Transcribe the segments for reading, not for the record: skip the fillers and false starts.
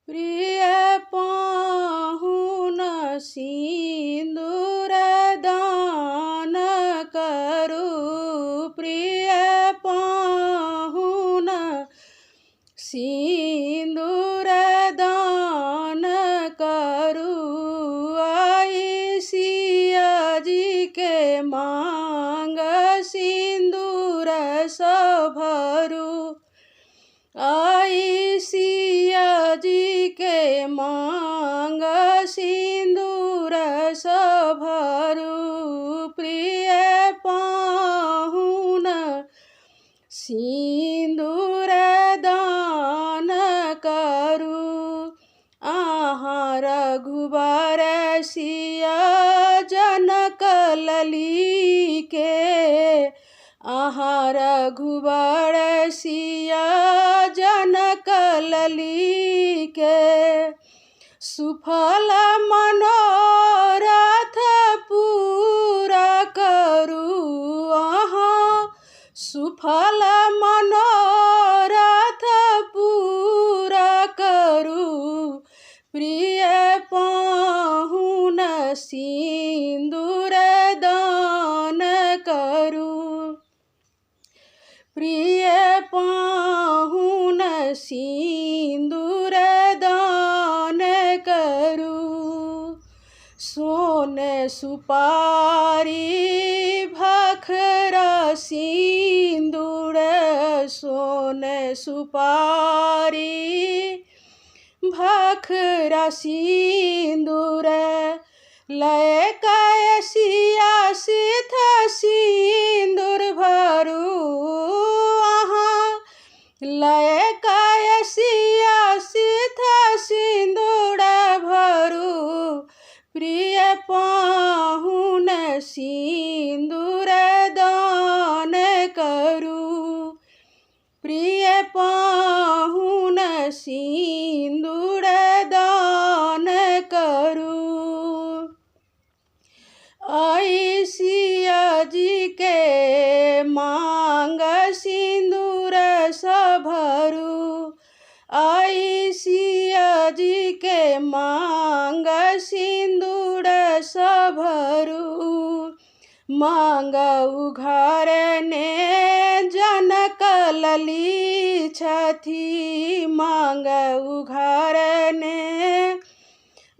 प्रिय पाहुन सिंदूर दान करू। प्रिय पाहुन सिंदूर दान करू। आई सिया जी के मांग सिंदूर सभरू। आई सिया जी के मांग सिंदूर सभरू। प्रिय पाहुन सिंदूर दान करू। आहाँ रघुबर सिया जनक लली के। आहाँ रघुबर सिया जनक लली के। सुफल मनोरथ पूरा करू। आहाँ सुफल मनोरथ पूरा करू। प्रिय पाहुन सिंदूर दान करू। प्रिय पाहुन सिंदूर दान करू। सोने सुपारी भखरा सिंदूर। सोने सुपारी भखरा सिंदूर। लय कैसिया सिथ सिंदूर भरू। आहाँ लय कैसिया सिथ सिंदूर भरू। प्रिय पाहुन सिंदूर दान करू। प्रिय पाहुन सिंदूर दान करू। आई सिया जी के मांग सिंदूर सभरू। आई सिया जी के मांग सिंदूर सभरू। मांग उघारने जनक लली छथी। मांग उघारने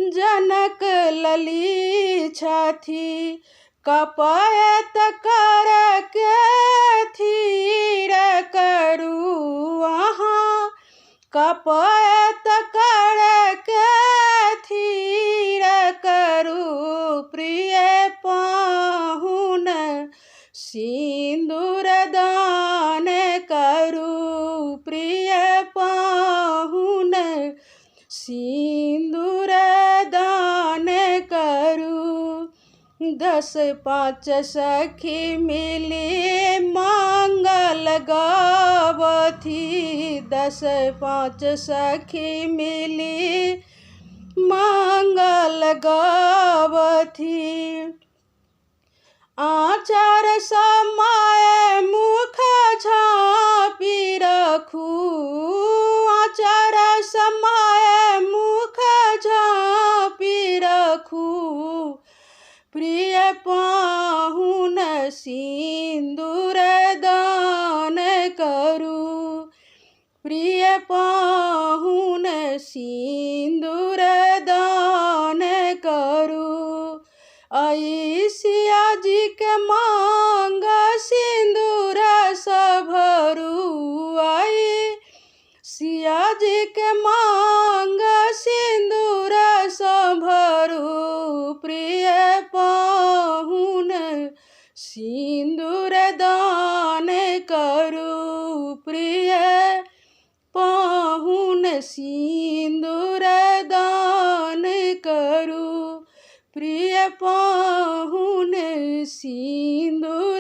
जनक लली छथी। कपयत कर के थीर करू। आहाँ कपयत कर के थीर करू। प्रिय पाहुन सिंदूर दान करू। प्रिय पाहुन सिंदूर दान करू। 10 5 सखी मिली मंगल गावथी। 10 5 सखी मिली मंगल गावथी। आचार समय मुख झाँपी रखू। आचार समय मुख झाँपी रखू। प्रिय पाहुन सिंदूर दान करू। प्रिय पाहुन सिंदूर दान करू। आई सिया जी के मांग सिंदूर सभरू। आई सिया जी के मांग सिंदूर सभरू। प्रिय पाहुन सिंदूर दान करू। प्रिय पाहुन सिंदूर दान करू। प्रिय पाहुन सिंदूर